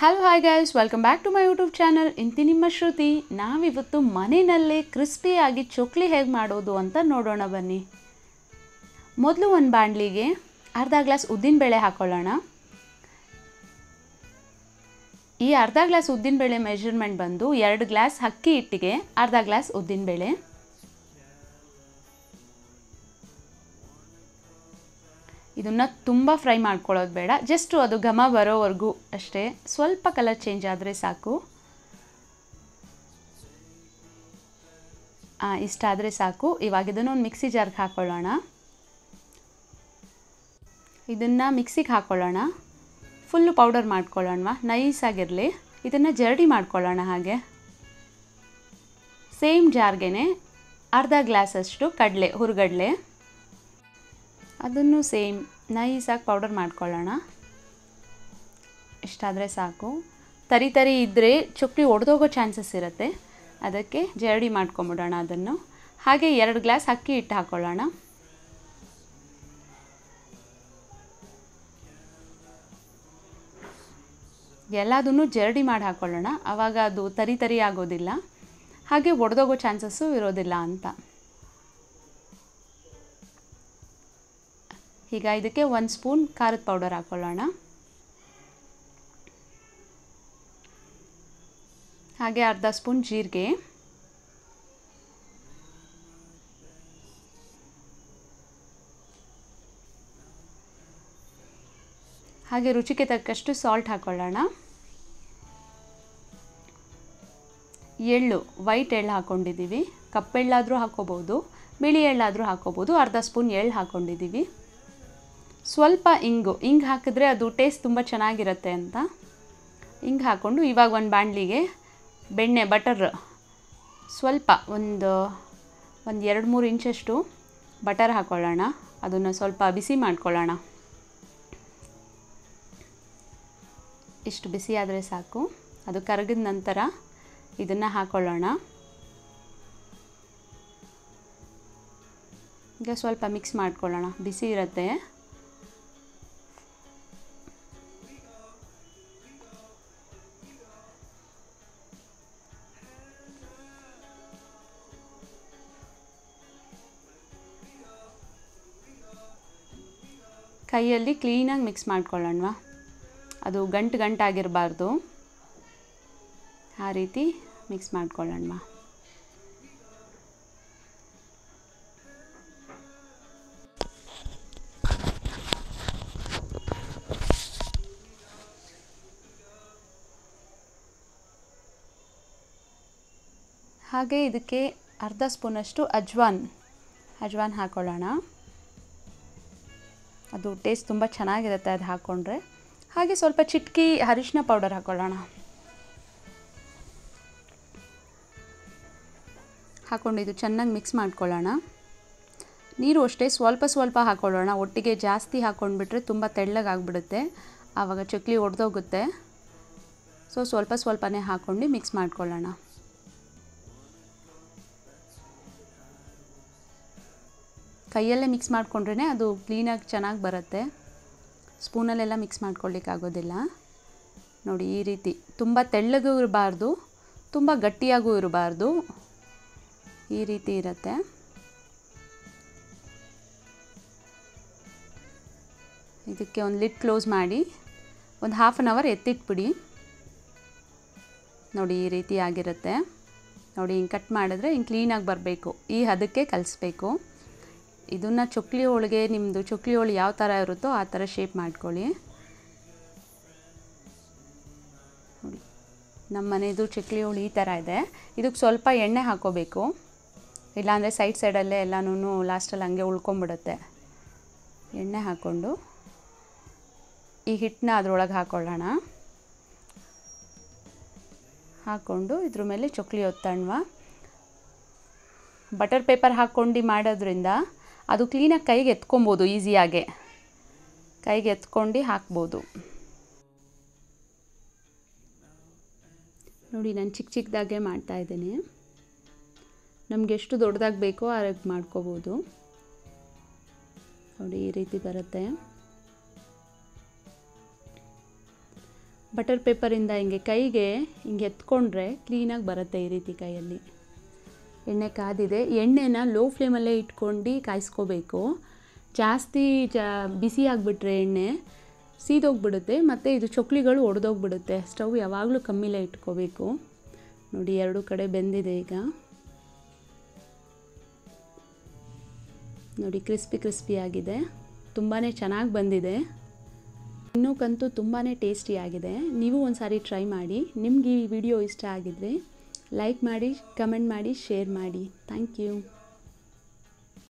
Hello hi guys, welcome back to my YouTube channel. ಇಂತಿ ನಿಮ್ಮ ಶ್ರುತಿ. ನಾವಿವತ್ತು ಮನೆಯಲ್ಲೇ ಕ್ರಿಸ್ಪಿಯಾಗಿ ಚೋಕ್ಲಿ ಹೇಗೆ ಮಾಡೋದು ಅಂತ ನೋಡೋಣ ಬನ್ನಿ. ಮೊದಲು ಒಂದು ಬಾಣಲಿಗೆ ಅರ್ಧ ಗ್ಲಾಸ್ ಉದ್ದಿನಬೇಳೆ ಹಾಕ್ಕೊಳ್ಳೋಣ. ಈ ಅರ್ಧ ಗ್ಲಾಸ್ ಉದ್ದಿನಬೇಳೆ ಮೆಜರ್ಮೆಂಟ್ ಬಂದು 2 ಗ್ಲಾಸ್ ಅಕ್ಕಿ ಹಿಟ್ಟಿಗೆ ಅರ್ಧ ಗ್ಲಾಸ್ ಉದ್ದಿನಬೇಳೆ. ಇದನ್ನು ತುಂಬ ಫ್ರೈ ಮಾಡ್ಕೊಳ್ಳೋದು ಬೇಡ, ಜಸ್ಟ್ ಅದು ಘಮ ಬರೋವರೆಗೂ ಅಷ್ಟೇ. ಸ್ವಲ್ಪ ಕಲರ್ ಚೇಂಜ್ ಆದರೆ ಸಾಕು. ಇಷ್ಟ ಆದರೆ ಸಾಕು. ಇವಾಗ ಇದನ್ನು ಒಂದು ಮಿಕ್ಸಿ ಜಾರ್ಗೆ ಹಾಕ್ಕೊಳ್ಳೋಣ. ಇದನ್ನು ಮಿಕ್ಸಿಗೆ ಹಾಕ್ಕೊಳ್ಳೋಣ. ಫುಲ್ಲು ಪೌಡರ್ ಮಾಡ್ಕೊಳ್ಳೋಣ, ನೈಸಾಗಿರಲಿ. ಇದನ್ನು ಜರಡಿ ಮಾಡ್ಕೊಳ್ಳೋಣ. ಹಾಗೆ ಸೇಮ್ ಜಾರ್ಗೆ ಅರ್ಧ ಗ್ಲಾಸಷ್ಟು ಹುರುಗಡಲೆ, ಅದನ್ನು ಸೇಮ್ ನೈಸಾಗಿ ಪೌಡರ್ ಮಾಡ್ಕೊಳ್ಳೋಣ. ಇಷ್ಟಾದರೆ ಸಾಕು. ತರಿ ತರಿ ಇದ್ದರೆ ಚೋಕ್ಲಿ ಒಡೆದೋಗೋ ಚಾನ್ಸಸ್ ಇರುತ್ತೆ, ಅದಕ್ಕೆ ಜರಡಿ ಮಾಡ್ಕೊಂಬಿಡೋಣ ಅದನ್ನು. ಹಾಗೆ 2 ಗ್ಲಾಸ್ ಅಕ್ಕಿ ಹಿಟ್ಟು ಹಾಕ್ಕೊಳ್ಳೋಣ. ಎಲ್ಲದನ್ನು ಜರಡಿ ಮಾಡಿ ಹಾಕ್ಕೊಳ್ಳೋಣ, ಆವಾಗ ಅದು ತರಿ ತರಿ ಆಗೋದಿಲ್ಲ, ಹಾಗೆ ಒಡೆದೋಗೋ ಚಾನ್ಸಸ್ಸು ಇರೋದಿಲ್ಲ ಅಂತ. ಈಗ ಇದಕ್ಕೆ 1 ಸ್ಪೂನ್ ಖಾರದ ಪೌಡರ್ ಹಾಕ್ಕೊಳ್ಳೋಣ. ಹಾಗೆ ಅರ್ಧ ಸ್ಪೂನ್ ಜೀರಿಗೆ, ಹಾಗೆ ರುಚಿಗೆ ತಕ್ಕಷ್ಟು ಸಾಲ್ಟ್ ಹಾಕ್ಕೊಳ್ಳೋಣ. ಎಳ್ಳು, ವೈಟ್ ಎಳ್ಳು ಹಾಕ್ಕೊಂಡಿದ್ದೀವಿ. ಕಪ್ಪೆಳ್ಳಾದರೂ ಹಾಕ್ಕೋಬೋದು, ಬಿಳಿ ಎಳ್ಳಾದರೂ ಹಾಕ್ಕೋಬೋದು. ಅರ್ಧ ಸ್ಪೂನ್ ಎಳ್ಳು ಹಾಕ್ಕೊಂಡಿದ್ದೀವಿ. ಸ್ವಲ್ಪ ಇಂಗು ಹಾಕಿದ್ರೆ ಅದು ಟೇಸ್ಟ್ ತುಂಬ ಚೆನ್ನಾಗಿರುತ್ತೆ ಅಂತ ಇಂಗು ಹಾಕ್ಕೊಂಡು, ಇವಾಗ ಒಂದು ಬಾಣಲಿಗೆ ಬಟರ್ ಸ್ವಲ್ಪ ಒಂದು 2-3 ಇಂಚಷ್ಟು ಬಟರ್ ಹಾಕ್ಕೊಳ್ಳೋಣ. ಅದನ್ನು ಸ್ವಲ್ಪ ಬಿಸಿ ಮಾಡ್ಕೊಳ್ಳೋಣ. ಇಷ್ಟು ಬಿಸಿ ಆದರೆ ಸಾಕು. ಅದು ಕರಗಿದ ನಂತರ ಇದನ್ನು ಹಾಕ್ಕೊಳ್ಳೋಣ. ಈಗ ಸ್ವಲ್ಪ ಮಿಕ್ಸ್ ಮಾಡ್ಕೊಳ್ಳೋಣ, ಬಿಸಿ ಇರುತ್ತೆ. ಕೈಯಲ್ಲಿ ಕ್ಲೀನಾಗಿ ಮಿಕ್ಸ್ ಮಾಡ್ಕೊಳ್ಳೋಣ. ಅದು ಗಂಟಾಗಿರಬಾರ್ದು, ಆ ರೀತಿ ಮಿಕ್ಸ್ ಮಾಡ್ಕೊಳ್ಳೋಣ. ಹಾಗೆ ಇದಕ್ಕೆ ಅರ್ಧ ಸ್ಪೂನಷ್ಟು ಅಜ್ವಾನ್ ಹಾಕ್ಕೊಳ್ಳೋಣ. ಅದು ಟೇಸ್ಟ್ ತುಂಬ ಚೆನ್ನಾಗಿರುತ್ತೆ ಅದು ಹಾಕ್ಕೊಂಡ್ರೆ. ಹಾಗೆ ಸ್ವಲ್ಪ ಚಿಟಕಿ ಅರಿಶಿನ ಪೌಡರ್ ಹಾಕ್ಕೊಳ್ಳೋಣ. ಹಾಕ್ಕೊಂಡು ಇದು ಚೆನ್ನಾಗಿ ಮಿಕ್ಸ್ ಮಾಡ್ಕೊಳ್ಳೋಣ. ನೀರು ಅಷ್ಟೇ ಸ್ವಲ್ಪ ಹಾಕ್ಕೊಳ್ಳೋಣ. ಒಟ್ಟಿಗೆ ಜಾಸ್ತಿ ಹಾಕ್ಕೊಂಡ್ಬಿಟ್ರೆ ತುಂಬ ತೆಳ್ಳಗಾಗ್ಬಿಡುತ್ತೆ, ಆವಾಗ ಚಕ್ಲಿ ಒಡೆದೋಗುತ್ತೆ. ಸೊ ಸ್ವಲ್ಪನೇ ಹಾಕ್ಕೊಂಡು ಮಿಕ್ಸ್ ಮಾಡ್ಕೊಳ್ಳೋಣ. ಕೈಯಲ್ಲೇ ಮಿಕ್ಸ್ ಮಾಡಿಕೊಂಡ್ರೆ ಅದು ಕ್ಲೀನಾಗಿ ಚೆನ್ನಾಗಿ ಬರುತ್ತೆ. ಸ್ಪೂನಲ್ಲೆಲ್ಲ ಮಿಕ್ಸ್ ಮಾಡ್ಕೊಳ್ಳಿಕ್ಕಾಗೋದಿಲ್ಲ. ನೋಡಿ, ಈ ರೀತಿ ತುಂಬ ತೆಳ್ಳಗೂ ಇರಬಾರ್ದು, ತುಂಬ ಗಟ್ಟಿಯಾಗೂ ಇರಬಾರ್ದು, ಈ ರೀತಿ ಇರುತ್ತೆ. ಇದಕ್ಕೆ ಒಂದು ಲಿಡ್ ಕ್ಲೋಸ್ ಮಾಡಿ ಒಂದು 1/2 ಅವರ್ ಎತ್ತಿಟ್ಬಿಡಿ. ನೋಡಿ, ಈ ರೀತಿ ಆಗಿರುತ್ತೆ. ನೋಡಿ, ಹಿಂಗೆ ಕಟ್ ಮಾಡಿದ್ರೆ ಹಿಂಗೆ ಕ್ಲೀನಾಗಿ ಬರಬೇಕು. ಈ ಹದಕ್ಕೆ ಕಲಿಸ್ಬೇಕು. ಇದನ್ನು ಚೋಕ್ಲಿ ಹೋಳಿಗೆ, ನಿಮ್ಮದು ಚೋಕ್ಲಿ ಹೋಳಿ ಯಾವ ಥರ ಇರುತ್ತೋ ಆ ಥರ ಶೇಪ್ ಮಾಡ್ಕೊಳ್ಳಿ. ನೋಡಿ, ನಮ್ಮ ಮನೆಯದು ಚಕ್ಲಿ ಹೋಳಿ ಈ ಥರ ಇದೆ. ಇದಕ್ಕೆ ಸ್ವಲ್ಪ ಎಣ್ಣೆ ಹಾಕ್ಕೋಬೇಕು, ಇಲ್ಲಾಂದರೆ ಸೈಡಲ್ಲೇ ಎಲ್ಲನೂ ಲಾಸ್ಟಲ್ಲಿ ಹಂಗೆ ಉಳ್ಕೊಂಬಿಡುತ್ತೆ. ಎಣ್ಣೆ ಹಾಕ್ಕೊಂಡು ಈ ಹಿಟ್ಟನ್ನ ಅದರೊಳಗೆ ಹಾಕ್ಕೊಳ್ಳೋಣ. ಹಾಕ್ಕೊಂಡು ಇದ್ರ ಮೇಲೆ ಚೋಕ್ಲಿ ಒತ್ತಣ್ವ. ಬಟರ್ ಪೇಪರ್ ಹಾಕ್ಕೊಂಡು ಮಾಡೋದ್ರಿಂದ ಅದು ಕ್ಲೀನಾಗಿ ಕೈಗೆ ಎತ್ಕೊಬೋದು, ಈಸಿಯಾಗೆ ಕೈಗೆ ಎತ್ಕೊಂಡು ಹಾಕ್ಬೋದು. ನೋಡಿ, ನಾನು ಚಿಕ್ಕದಾಗೆ ಮಾಡ್ತಾಯಿದ್ದೀನಿ. ನಮಗೆ ಎಷ್ಟು ದೊಡ್ಡದಾಗಿ ಬೇಕೋ ಹಾಗೆ ಮಾಡ್ಕೋಬೋದು. ನೋಡಿ, ಈ ರೀತಿ ಬರುತ್ತೆ. ಬಟರ್ ಪೇಪರಿಂದ ಹಿಂಗೆ ಕೈಗೆ ಹಿಂಗೆ ಎತ್ಕೊಂಡ್ರೆ ಕ್ಲೀನಾಗಿ ಬರುತ್ತೆ ಈ ರೀತಿ ಕೈಯಲ್ಲಿ. ಎಣ್ಣೆ ಕಾದಿದೆ. ಎಣ್ಣೆನ ಲೋ ಫ್ಲೇಮಲ್ಲೇ ಇಟ್ಕೊಂಡು ಕಾಯಿಸ್ಕೋಬೇಕು. ಜಾಸ್ತಿ ಬಿಸಿ ಆಗಿಬಿಟ್ರೆ ಎಣ್ಣೆ ಸೀದೋಗ್ಬಿಡುತ್ತೆ ಮತ್ತು ಇದು ಚೊಕ್ಲಿಗಳು ಒಡೆದೋಗ್ಬಿಡುತ್ತೆ. ಸ್ಟವ್ ಯಾವಾಗಲೂ ಕಮ್ಮಿಲೇ ಇಟ್ಕೋಬೇಕು. ನೋಡಿ 2 ಕಡೆ ಬೆಂದಿದೆ ಈಗ. ನೋಡಿ ಕ್ರಿಸ್ಪಿ ಆಗಿದೆ, ತುಂಬಾ ಚೆನ್ನಾಗಿ ಬಂದಿದೆ. ಇನ್ನೂಕ್ಕಂತೂ ತುಂಬಾ ಟೇಸ್ಟಿಯಾಗಿದೆ. ನೀವು ಒಂದು ಸಾರಿ ಟ್ರೈ ಮಾಡಿ. ನಿಮ್ಗೆ ಈ ವಿಡಿಯೋ ಇಷ್ಟ ಆಗಿದ್ದರೆ ಲೈಕ್ ಮಾಡಿ, ಕಮೆಂಟ್ ಮಾಡಿ, ಶೇರ್ ಮಾಡಿ. Thank you.